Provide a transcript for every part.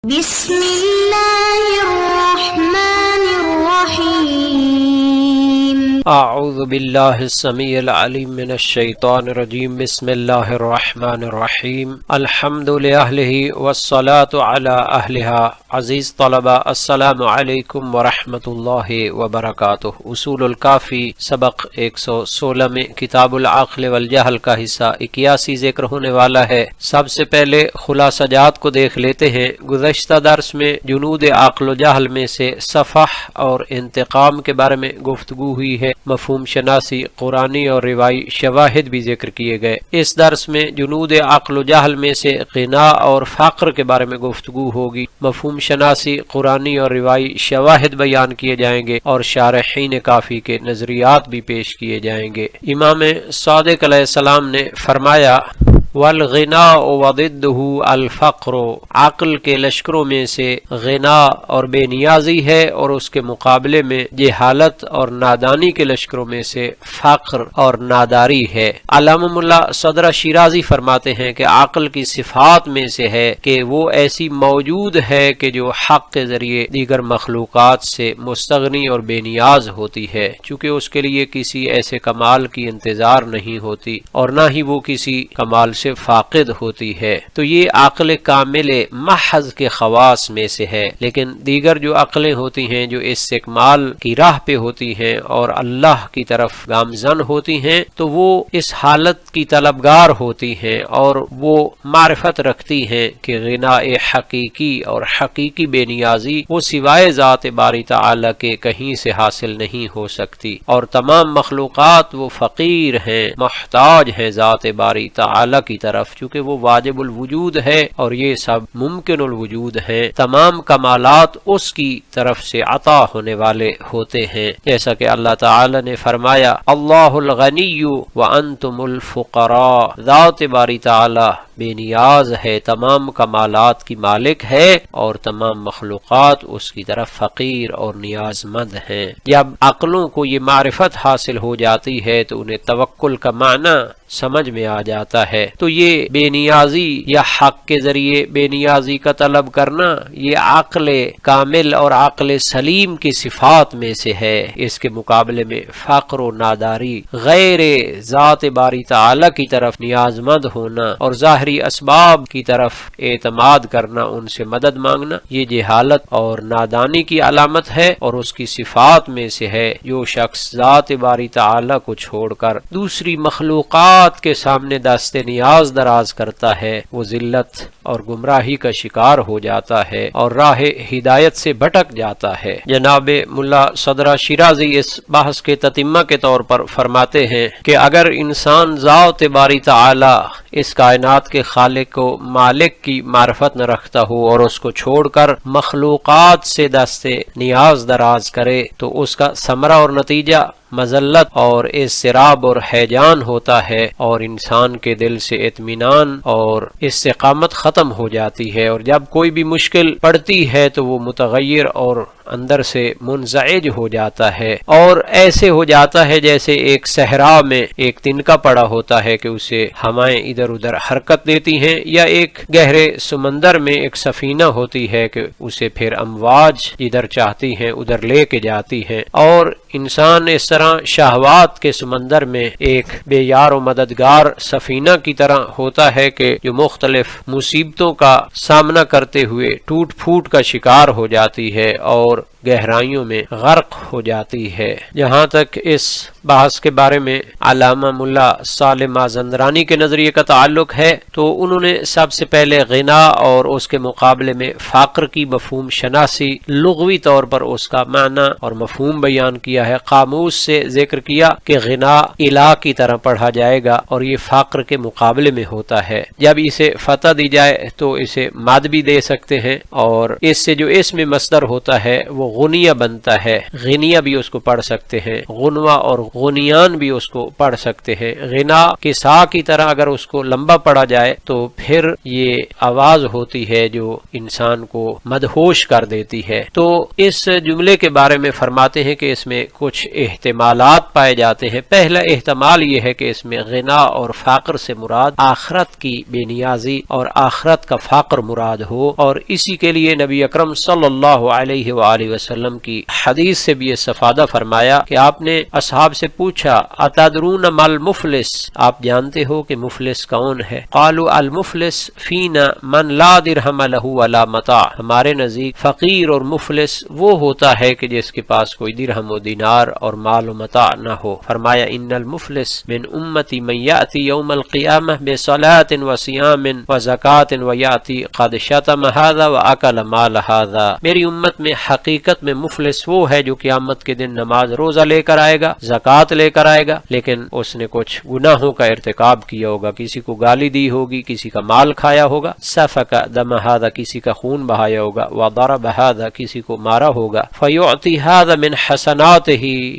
بسم اللہ الرحمن الرحیم اعوذ باللہ السمیع العلیم من الشیطان الرجیم بسم اللہ الرحمن الرحیم الحمد لأہلہ والصلاة علی اہلہا عزیز طلبہ السلام علیکم ورحمۃ اللہ وبرکاتہ۔ اصول الکافی سبق 116 میں کتاب العقل والجہل کا حصہ 81 ذکر ہونے والا ہے۔ سب سے پہلے خلاصہ جات کو دیکھ لیتے ہیں۔ گزشتہ درس میں جنود عقل و جہل میں سے صفح اور انتقام کے بارے میں گفتگو ہوئی ہے۔ مفہوم شناسی، قرآنی اور روائی شواہد بھی ذکر کیے گئے۔ اس درس میں جنود عقل و جہل میں سے غنا اور فقر کے بارے میں گفتگو ہوگی۔ مفہوم شناسی، قرآنی اور روائی شواہد بیان کیے جائیں گے اور شارحین کافی کے نظریات بھی پیش کیے جائیں گے۔ امام صادق علیہ السلام نے فرمایا والغناء وضدہ الفقر، عقل کے لشکروں میں سے غنا اور بے نیازی ہے اور اس کے مقابلے میں جہالت اور نادانی کے لشکروں میں سے فقر اور ناداری ہے۔ علامہ ملا صدر شیرازی فرماتے ہیں کہ عقل کی صفات میں سے ہے کہ وہ ایسی موجود ہے کہ جو حق کے ذریعے دیگر مخلوقات سے مستغنی اور بے نیاز ہوتی ہے، چونکہ اس کے لیے کسی ایسے کمال کی انتظار نہیں ہوتی اور نہ ہی وہ کسی کمال سے فاقد ہوتی ہے۔ تو یہ عقل کامل محض کے خواص میں سے ہے، لیکن دیگر جو عقلیں ہوتی ہیں جو استکمال کی راہ پہ ہوتی ہیں اور اللہ کی طرف گامزن ہوتی ہیں، تو وہ اس حالت کی طلبگار ہوتی ہیں اور وہ معرفت رکھتی ہیں کہ غنا حقیقی اور حقیقی بے نیازی وہ سوائے ذات باری تعالی کے کہیں سے حاصل نہیں ہو سکتی، اور تمام مخلوقات وہ فقیر ہیں، محتاج ہیں ذات باری تعالی کی طرف، چونکہ وہ واجب الوجود ہے اور یہ سب ممکن الوجود ہیں۔ تمام کمالات اس کی طرف سے عطا ہونے والے ہوتے ہیں، جیسا کہ اللہ تعالی نے فرمایا اللہ الغنی وانتم الفقراء، ذات باری تعالی بے نیاز ہے، تمام کمالات کی مالک ہے اور تمام مخلوقات اس کی طرف فقیر اور نیاز مند ہیں۔ جب عقلوں کو یہ معرفت حاصل ہو جاتی ہے تو انہیں توکل کا معنی سمجھ میں آ جاتا ہے۔ تو یہ بے نیازی یا حق کے ذریعے بے نیازی کا طلب کرنا یہ عقل کامل اور عقل سلیم کی صفات میں سے ہے۔ اس کے مقابلے میں فقر و ناداری، غیر ذات باری تعالی کی طرف نیاز مند ہونا اور ظاہری اسباب کی طرف اعتماد کرنا، ان سے مدد مانگنا، یہ جہالت اور نادانی کی علامت ہے اور اس کی صفات میں سے ہے۔ جو شخص ذات باری تعالی کو چھوڑ کر دوسری مخلوقات کے سامنے دست نیاز دراز کرتا ہے، وہ ذلت اور گمراہی کا شکار ہو جاتا ہے اور راہ ہدایت سے بھٹک جاتا ہے۔ جناب ملا صدر شیرازی اس بحث کے تتمہ کے طور پر فرماتے ہیں کہ اگر انسان ذات باری تعالی اس کائنات کے خالق و مالک کی معرفت نہ رکھتا ہو اور اس کو چھوڑ کر مخلوقات سے دست نیاز دراز کرے تو اس کا ثمرہ اور نتیجہ مذلت اور اضطراب اور ہیجان ہوتا ہے، اور انسان کے دل سے اطمینان اور استقامت ختم ہو جاتی ہے، اور جب کوئی بھی مشکل پڑتی ہے تو وہ متغیر اور اندر سے منزعج ہو جاتا ہے اور ایسے ہو جاتا ہے جیسے ایک صحرا میں ایک تنکا پڑا ہوتا ہے کہ اسے ہوائیں ادھر ادھر حرکت دیتی ہیں، یا ایک گہرے سمندر میں ایک سفینہ ہوتی ہے کہ اسے پھر امواج جدھر چاہتی ہیں ادھر لے کے جاتی ہیں، اور انسان اس طرح شہوات کے سمندر میں ایک بے یار و مددگار سفینہ کی طرح ہوتا ہے کہ جو مختلف مصیبتوں کا سامنا کرتے ہوئے ٹوٹ پھوٹ کا شکار ہو جاتی ہے اور گہرائیوں میں غرق ہو جاتی ہے۔ جہاں تک اس بحث کے بارے میں علامہ ملا صالح مازندرانی کے نظریے کا تعلق ہے تو انہوں نے سب سے پہلے غنا اور اس کے مقابلے میں فقر کی مفہوم شناسی، لغوی طور پر اس کا معنی اور مفہوم بیان کیا ہے۔ قاموس سے ذکر کیا کہ غنا الہ کی طرح پڑھا جائے گا اور یہ فقر کے مقابلے میں ہوتا ہے۔ جب اسے فتح دی جائے تو اسے مد بھی دے سکتے ہیں، اور اس سے جو اسم مصدر ہوتا ہے وہ غنیہ بنتا ہے، غنیہ بھی اس کو پڑھ سکتے ہیں، غنوہ اور غنیان بھی اس کو پڑھ سکتے ہیں۔ غنا کے سا کی طرح اگر اس کو لمبا پڑھا جائے تو پھر یہ آواز ہوتی ہے جو انسان کو مدہوش کر دیتی ہے۔ تو اس جملے کے بارے میں فرماتے ہیں کہ اس میں کچھ احتمالات پائے جاتے ہیں۔ پہلا احتمال یہ ہے کہ اس میں غنا اور فقر سے مراد آخرت کی بے نیازی اور آخرت کا فقر مراد ہو، اور اسی کے لیے نبی اکرم صلی اللہ علیہ وآلہ وسلم کی حدیث سے بھی استفادہ فرمایا کہ آپ نے اصحاب سے پوچھا اتدرون ما المفلس، آپ جانتے ہو کہ مفلس کون ہے؟ قالوا المفلس فینا من لا درہم لہ ولا متاع، ہمارے نزدیک فقیر اور مفلس وہ ہوتا ہے کہ جس کے پاس کوئی درہم و دینار اور مال و متاع نہ ہو۔ فرمایا ان المفلس من امتی من یأتی یوم القیامہ بصلاۃ وصیام وزکاۃ ویأتی قد شتم ھذا واکل مال ھذا، میری امت میں حقیقت میں مفلس وہ ہے جو قیامت کے دن نماز روزہ لے کر آئے گا، زکوٰۃ لے کر آئے گا، لیکن اس نے کچھ گناہوں کا ارتکاب کیا ہوگا، کسی کو گالی دی ہوگی، کسی کا مال کھایا ہوگا، سفک دم ھذا، کسی کا خون بہایا ہوگا، وضرب ھذا، کسی کو مارا ہوگا، فیعطی ھذا من حسناتہ،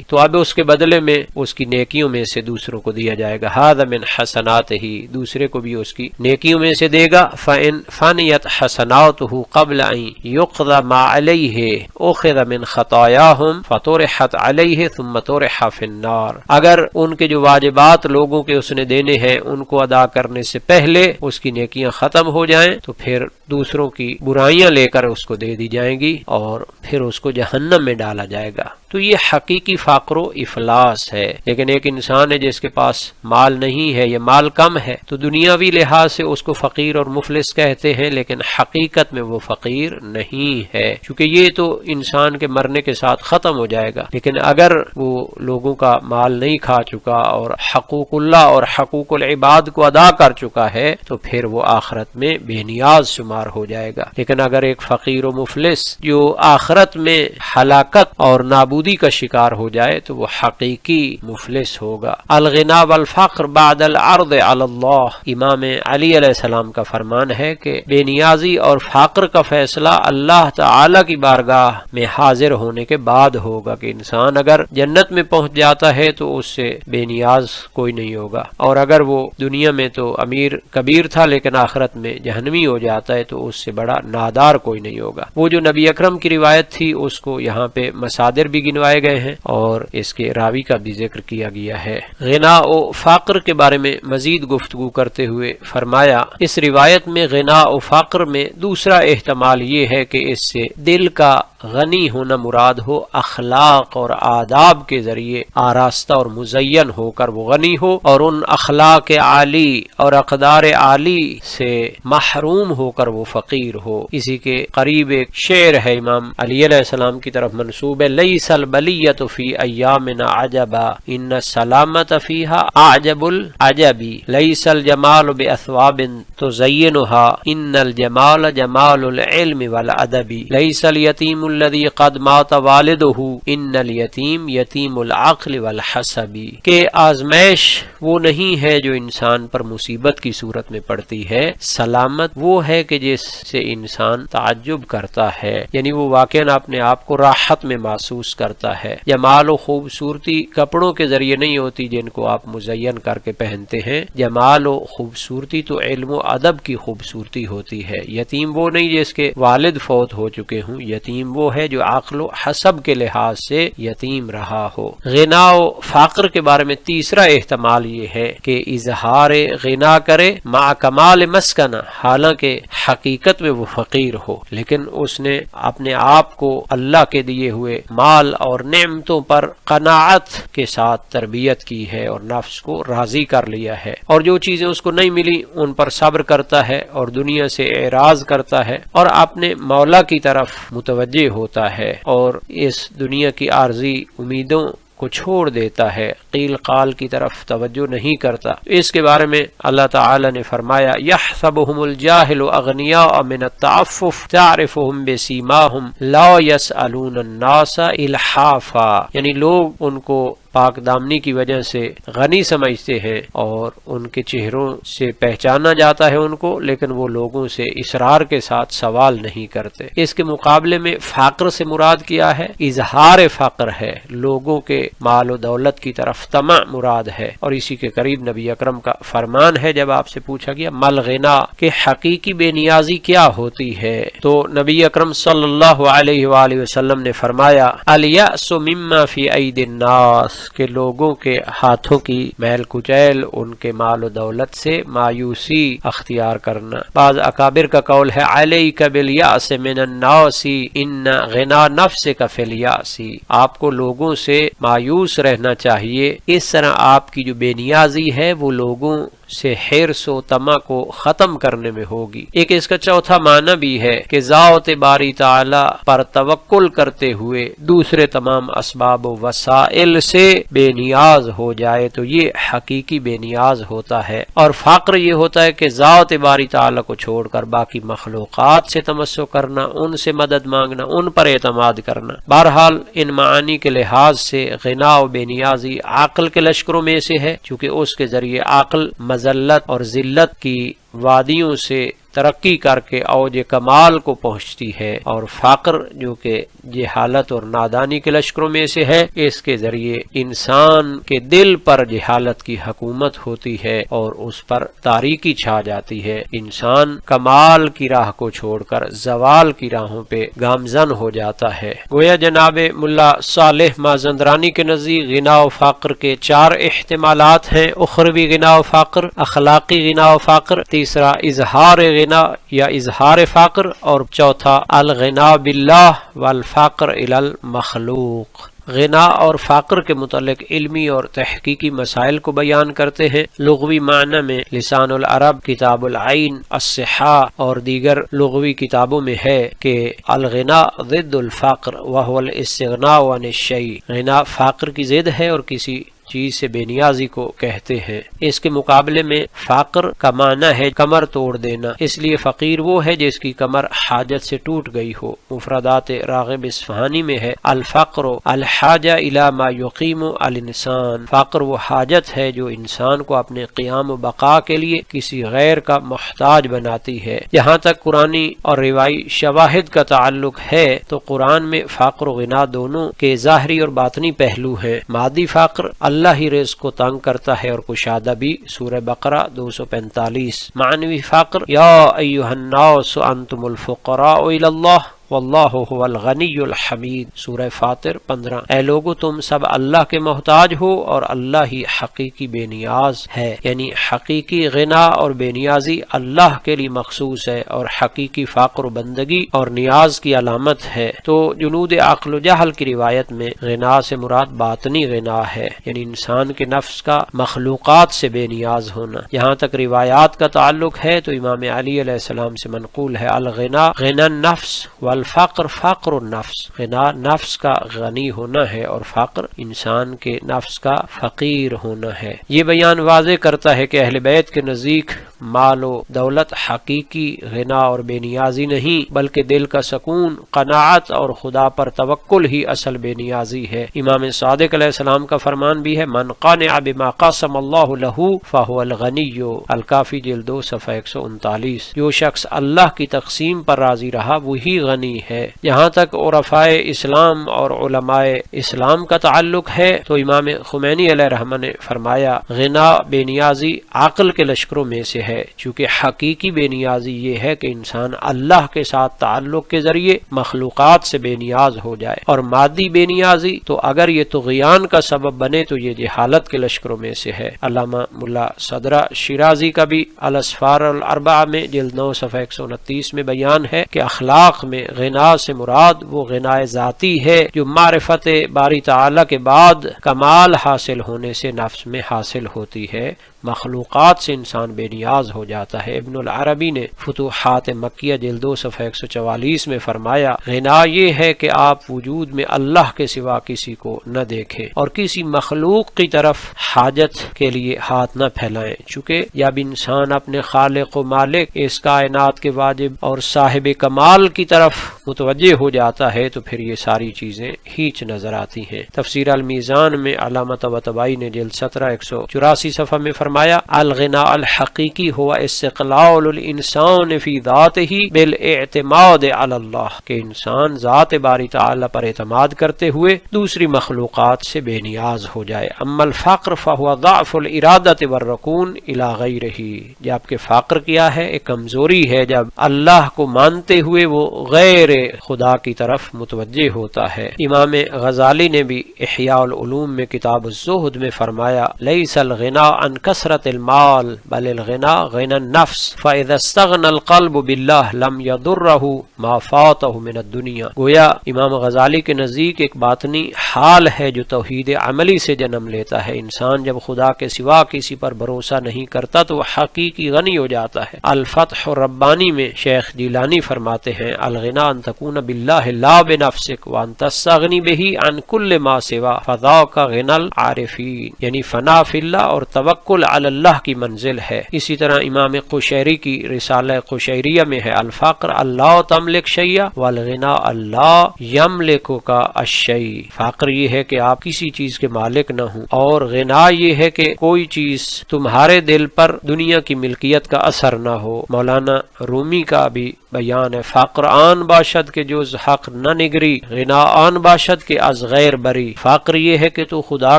تو اب اس کے بدلے میں اس کی نیکیوں میں سے دوسروں کو دیا جائے گا، ھذا من حسناتہ، دوسرے کو بھی اس کی نیکیوں میں سے دے گا، فإن فنیت حسناتہ قبل ان یقضى ما علیہ اخذ من خطایاہم فطرحت علیہ ثم طرح فی النار، اگر ان کے جو واجبات لوگوں کے اس نے دینے ہیں ان کو ادا کرنے سے پہلے اس کی نیکیاں ختم ہو جائیں تو پھر دوسروں کی برائیاں لے کر اس کو دے دی جائیں گی اور پھر اس کو جہنم میں ڈالا جائے گا۔ تو یہ حقیقی فقر و افلاس ہے۔ لیکن ایک انسان ہے جس کے پاس مال نہیں ہے یا مال کم ہے تو دنیاوی لحاظ سے اس کو فقیر اور مفلس کہتے ہیں، لیکن حقیقت میں وہ فقیر نہیں ہے، کیونکہ یہ تو انسان کے مرنے کے ساتھ ختم ہو جائے گا۔ لیکن اگر وہ لوگوں کا مال نہیں کھا چکا اور حقوق اللہ اور حقوق العباد کو ادا کر چکا ہے تو پھر وہ آخرت میں بے نیاز شمار ہو جائے گا۔ لیکن اگر ایک فقیر و مفلس جو آخرت میں ہلاکت اور نابودی کا شکار ہو جائے تو وہ حقیقی مفلس ہوگا۔ الغنا والفقر بعد العرض علی اللہ، امام علی علیہ السلام کا فرمان ہے کہ بے نیازی اور فقر کا فیصلہ اللہ تعالی کی بارگاہ میں حاضر ہونے کے بعد ہوگا، کہ انسان اگر جنت میں پہنچ جاتا ہے تو اس سے بے نیاز کوئی نہیں ہوگا، اور اگر وہ دنیا میں تو امیر کبیر تھا لیکن آخرت میں جہنمی ہو جاتا ہے تو اس سے بڑا نادار کوئی نہیں ہوگا۔ وہ جو نبی اکرم کی روایت تھی اس کو یہاں پہ مصادر بھی گنوائے گئے ہیں اور اس کے راوی کا بھی ذکر کیا گیا ہے۔ غنا و فقر کے بارے میں مزید گفتگو کرتے ہوئے فرمایا اس روایت میں غنا و فقر میں دوسرا احتمال یہ ہے کہ اس سے دل کا غنی ہونا مراد ہو، اخلاق اور آداب کے ذریعے آراستہ اور مزین ہو کر وہ غنی ہو، اور ان اخلاق عالی اور اقدار عالی سے محروم ہو کر وہ فقیر ہو۔ اسی کے قریب ایک شعر ہے امام علی علیہ السلام کی طرف منسوب ہے، لیس البلیۃ فی ایامنا عجبا ان السلامۃ فیہا اعجب العجب، لیس الجمال باثواب تزینها ان الجمال جمال العلم والادب، لیس الیتیم الذی قد مات والدہ ان الیتیم یتیم العقل والحسب، کہ آزمائش وہ نہیں ہے جو انسان پر مصیبت کی صورت میں پڑتی ہے، سلامت وہ ہے کہ جس سے انسان تعجب کرتا ہے، یعنی وہ واقعاً اپنے آپ کو راحت میں محسوس کرتا ہے۔ جمال و خوبصورتی کپڑوں کے ذریعے نہیں ہوتی جن کو آپ مزین کر کے پہنتے ہیں، جمال و خوبصورتی تو علم و ادب کی خوبصورتی ہوتی ہے۔ یتیم وہ نہیں جس کے والد فوت ہو چکے ہوں، یتیم وہ ہے جو عقل و حسب کے لحاظ سے یتیم رہا ہو۔ غنا و فقر کے بارے میں تیسرا احتمال یہ ہے کہ اظہار غنا کرے مع کمال مسکنہ، حالانکہ حقیقت میں وہ فقیر ہو لیکن اس نے اپنے آپ کو اللہ کے دیے ہوئے مال اور نعمتوں پر قناعت کے ساتھ تربیت کی ہے اور نفس کو راضی کر لیا ہے، اور جو چیزیں اس کو نہیں ملی ان پر صبر کرتا ہے اور دنیا سے اعراض کرتا ہے اور اپنے مولا کی طرف متوجہ ہوتا ہے اور اس دنیا کی عارضی امیدوں کو چھوڑ دیتا ہے، قیل قال کی طرف توجہ نہیں کرتا۔ اس کے بارے میں اللہ تعالی نے فرمایا یحسبهم الجاہل اغنیاء من التعفف تعرفهم بسیماهم لا يسألون الناس الحافا، یعنی لوگ ان کو پاک دامنی کی وجہ سے غنی سمجھتے ہیں اور ان کے چہروں سے پہچانا جاتا ہے ان کو، لیکن وہ لوگوں سے اصرار کے ساتھ سوال نہیں کرتے۔ اس کے مقابلے میں فقر سے مراد کیا ہے؟ اظہار فقر ہے، لوگوں کے مال و دولت کی طرف طمع مراد ہے، اور اسی کے قریب نبی اکرم کا فرمان ہے جب آپ سے پوچھا گیا مل غنا کہ حقیقی بے نیازی کیا ہوتی ہے، تو نبی اکرم صلی اللہ علیہ وآلہ وسلم نے فرمایا الیأس مما فی ایدی الناس کہ لوگوں کے ہاتھوں کی میل کچیل ان کے مال و دولت سے مایوسی اختیار کرنا۔ بعض اکابر کا قول ہے علیک بالیأس من الناس ان غنا نفسک فی الیأس، آپ کو لوگوں سے مایوس رہنا چاہیے، اس طرح آپ کی جو بے نیازی ہے وہ لوگوں سے حرص و طمع کو ختم کرنے میں ہوگی۔ ایک اس کا چوتھا معنی بھی ہے کہ ذات باری تعالی پر توکل کرتے ہوئے دوسرے تمام اسباب و وسائل سے بے نیاز ہو جائے تو یہ حقیقی بے نیاز ہوتا ہے، اور فقر یہ ہوتا ہے کہ ذات باری تعالی کو چھوڑ کر باقی مخلوقات سے تمسک کرنا، ان سے مدد مانگنا، ان پر اعتماد کرنا۔ بہرحال ان معانی کے لحاظ سے غنا و بے نیازی عقل کے لشکروں میں سے ہے، چونکہ اس کے ذریعے عقل مذلت اور ذلت کی وادیوں سے ترقی کر کے اوج کمال کو پہنچتی ہے، اور فقر جو کہ جہالت اور نادانی کے لشکروں میں سے ہے، اس کے ذریعے انسان کے دل پر جہالت کی حکومت ہوتی ہے اور اس پر تاریکی چھا جاتی ہے، انسان کمال کی راہ کو چھوڑ کر زوال کی راہوں پہ گامزن ہو جاتا ہے۔ گویا جناب ملا صالح مازندرانی کے نزدیک غنا و فقر کے 4 احتمالات ہیں، اخروی غنا و فقر، اخلاقی غنا و فقر، تیسرا اظہار غنا یا اظہار فقر، اور چوتھا الغنا باللہ والفقر الی المخلوق۔ غنا اور فقر کے متعلق علمی اور تحقیقی مسائل کو بیان کرتے ہیں۔ لغوی معنی میں لسان العرب، کتاب العین، الصحاح اور دیگر لغوی کتابوں میں ہے کہ الغنا ضد الفقر وهو الاستغناء عن الشیء، غنا فقر کی ضد ہے اور کسی چیز سے بے نیازی کو کہتے ہیں۔ اس کے مقابلے میں فقر کا معنی ہے کمر توڑ دینا، اس لیے فقیر وہ ہے جس کی کمر حاجت سے ٹوٹ گئی ہو۔ مفردات راغب اصفہانی میں ہے الفقر الحاجہ الی ما یقیم الانسان، فقر وہ حاجت ہے جو انسان کو اپنے قیام و بقا کے لیے کسی غیر کا محتاج بناتی ہے۔ جہاں تک قرآنی اور روایی شواہد کا تعلق ہے تو قرآن میں فقر و غنا دونوں کے ظاہری اور باطنی پہلو ہیں۔ مادی فقر اللہ ہی رزق کو تنگ کرتا ہے اور کشادہ بھی، سورہ بقرہ 245۔ معنوی فقر یا ایھا الناس انتم الفقراء الی اللہ واللہ هو الغنی الحمید، سورہ فاطر 15۔ اے لوگو تم سب اللہ کے محتاج ہو اور اللہ ہی حقیقی بے نیاز ہے، یعنی حقیقی غنا اور بے نیازی اللہ کے لیے مخصوص ہے اور حقیقی فقر و بندگی اور نیاز کی علامت ہے۔ تو جنود عقل و جہل کی روایت میں غنا سے مراد باطنی غنا ہے، یعنی انسان کے نفس کا مخلوقات سے بے نیاز ہونا۔ یہاں تک روایات کا تعلق ہے تو امام علی علیہ السلام سے منقول ہے الغنا غنا النفس والفقر فقر النفس، غنا نفس کا غنی ہونا ہے اور فقر انسان کے نفس کا فقیر ہونا ہے۔ یہ بیان واضح کرتا ہے کہ اہل بیت کے نزدیک مال و دولت حقیقی غنا اور بے نیازی نہیں بلکہ دل کا سکون، قناعت اور خدا پر توکل ہی اصل بے نیازی ہے۔ امام صادق علیہ السلام کا فرمان بھی ہے من قانع بما قسم اللہ لہ فہو الغنی، الکافی جلد 2 صفحہ 139۔ جو شخص اللہ کی تقسیم پر راضی رہا وہی غنی ہے۔ جہاں تک عرفاء اسلام اور علماء اسلام کا تعلق ہے تو امام خمینی علیہ رحمہ نے فرمایا غنا بے نیازی عقل کے لشکروں میں سے ہے، چونکہ حقیقی بے نیازی یہ ہے کہ انسان اللہ کے ساتھ تعلق کے ذریعے مخلوقات سے بے نیاز ہو جائے، اور مادی بے نیازی تو اگر یہ طغیان کا سبب بنے تو یہ جہالت کے لشکروں میں سے ہے۔ علامہ ملا صدرہ شیرازی کا بھی الاسفار الاربعہ میں جلد 9 صفحہ 129 میں بیان ہے کہ اخلاق میں غنا سے مراد وہ غنا ذاتی ہے جو معرفت باری تعالی کے بعد کمال حاصل ہونے سے نفس میں حاصل ہوتی ہے، مخلوقات سے انسان بے نیاز ہو جاتا ہے۔ ابن العربی نے فتوحات مکیہ جلد 2 صفحہ 144 میں فرمایا، غنا یہ ہے کہ آپ وجود میں اللہ کے سوا کسی کو نہ دیکھیں اور کسی مخلوق کی طرف حاجت کے لیے ہاتھ نہ پھیلائیں، چونکہ جب انسان اپنے خالق و مالک اس کائنات کے واجب اور صاحب کمال کی طرف متوجہ ہو جاتا ہے تو پھر یہ ساری چیزیں ہیچ نظر آتی ہیں۔ تفسیر المیزان میں علامہ طباطبائی نے جلد 17 184 صفحہ میں فرمایا، الغناء الحقیقی ہوا استقلال الانسان فی ذاتہ بالاعتماد علی اللہ، کہ انسان ذات باری تعالی پر اعتماد کرتے ہوئے دوسری مخلوقات سے بے نیاز ہو جائے۔ اما الفقر فہو ضعف الارادۃ والرکون الی غیرہ، جبکہ فقر کیا ہے؟ ایک کمزوری ہے جب اللہ کو مانتے ہوئے وہ غیر خدا کی طرف متوجہ ہوتا ہے۔ امام غزالی نے بھی احیاء العلوم میں کتاب الزہد میں فرمایا، لیس الغنا عن کثرت المال بل الغنا غنى النفس فاذا استغنى القلب باللہ لم يضرہ ما فاتہ من الدنیا۔ گویا امام غزالی کے نزدیک ایک باطنی حال ہے جو توحید عملی سے جنم لیتا ہے۔ انسان جب خدا کے سوا کسی پر بھروسہ نہیں کرتا تو وہ حقیقی غنی ہو جاتا ہے۔ الفتح الربانی میں شیخ جیلانی فرماتے ہیں، الغنا ان تکون باللہ لا بنفسک وان تستغنی بہ عن کل ما سوا فذاک غنی العارفین، یعنی فنا فی اللہ اور توکل علی اللہ کی منزل ہے۔ اسی طرح امام قشیری کی رسالہ قشیریہ میں ہے، الفقر اللہ تملک شیئا والغنا اللہ یملک کا الشیء، فقر یہ ہے کہ آپ کسی چیز کے مالک نہ ہوں، اور غنا یہ ہے کہ کوئی چیز تمہارے دل پر دنیا کی ملکیت کا اثر نہ ہو۔ مولانا رومی کا بھی بیان ہے، فقر آن باشد کے جز حق نہ نگری، غنا آن باشد کے از غیر بری۔ فقر یہ ہے کہ تو خدا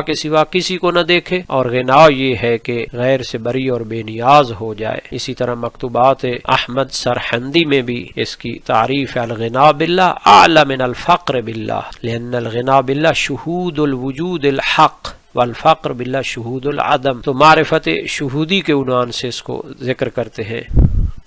کے سوا کسی کو نہ دیکھے، اور غنا یہ ہے کہ غیر سے بری اور بے نیاز ہو جائے۔ اسی طرح مکتوبات احمد سرحندی میں بھی اس کی تعریف ہے، الغنا باللہ اعلی من الفقر باللہ لأن الغنا باللہ شہود الوجود الحق والفقر باللہ شہود العدم۔ تو معرفت شہودی کے عنوان سے اس کو ذکر کرتے ہیں۔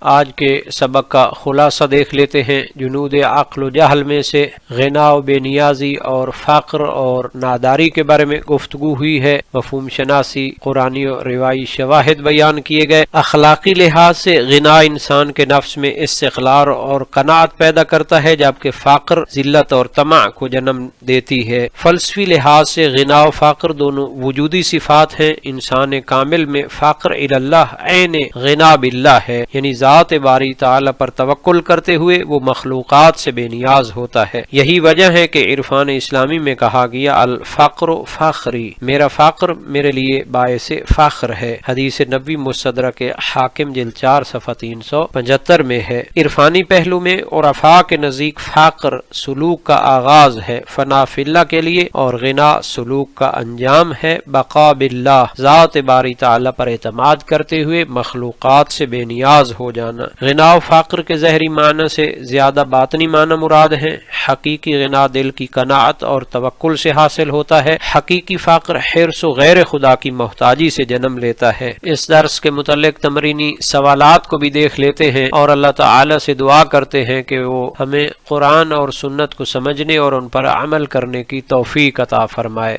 آج کے سبق کا خلاصہ دیکھ لیتے ہیں۔ جنود عقل و جہل میں سے غنا و بے نیازی اور فقر اور ناداری کے بارے میں گفتگو ہوئی ہے۔ مفہوم شناسی، قرآنی و روایی شواہد بیان کیے گئے۔ اخلاقی لحاظ سے غنا انسان کے نفس میں استقلال اور قناعت پیدا کرتا ہے، جبکہ فقر ذلت اور طمع کو جنم دیتی ہے۔ فلسفی لحاظ سے غنا و فقر دونوں وجودی صفات ہیں۔ انسان کامل میں فقر الی اللہ عین غنا باللہ ہے، یعنی ذات باری تعالی پر توکل کرتے ہوئے وہ مخلوقات سے بے نیاز ہوتا ہے۔ یہی وجہ ہے کہ عرفان اسلامی میں کہا گیا، الفقر فخری، میرا فقر میرے لیے باعث فخر ہے۔ حدیث نبی مستدرک حاکم جلد 4 صفحہ 375 میں ہے۔ عرفانی پہلو میں عرفاء کے نزدیک فقر سلوک کا آغاز ہے فنا فی اللہ کے لیے، اور غنا سلوک کا انجام ہے بقا باللہ، ذات باری تعالی پر اعتماد کرتے ہوئے مخلوقات سے بے نیاز ہو جانا۔ غنا و فقر کے ظاہری معنی سے زیادہ باطنی معنی مراد ہیں۔ حقیقی غنا دل کی قناعت اور توکل سے حاصل ہوتا ہے، حقیقی فقر حرص و غیر خدا کی محتاجی سے جنم لیتا ہے۔ اس درس کے متعلق تمرینی سوالات کو بھی دیکھ لیتے ہیں اور اللہ تعالی سے دعا کرتے ہیں کہ وہ ہمیں قرآن اور سنت کو سمجھنے اور ان پر عمل کرنے کی توفیق عطا فرمائے۔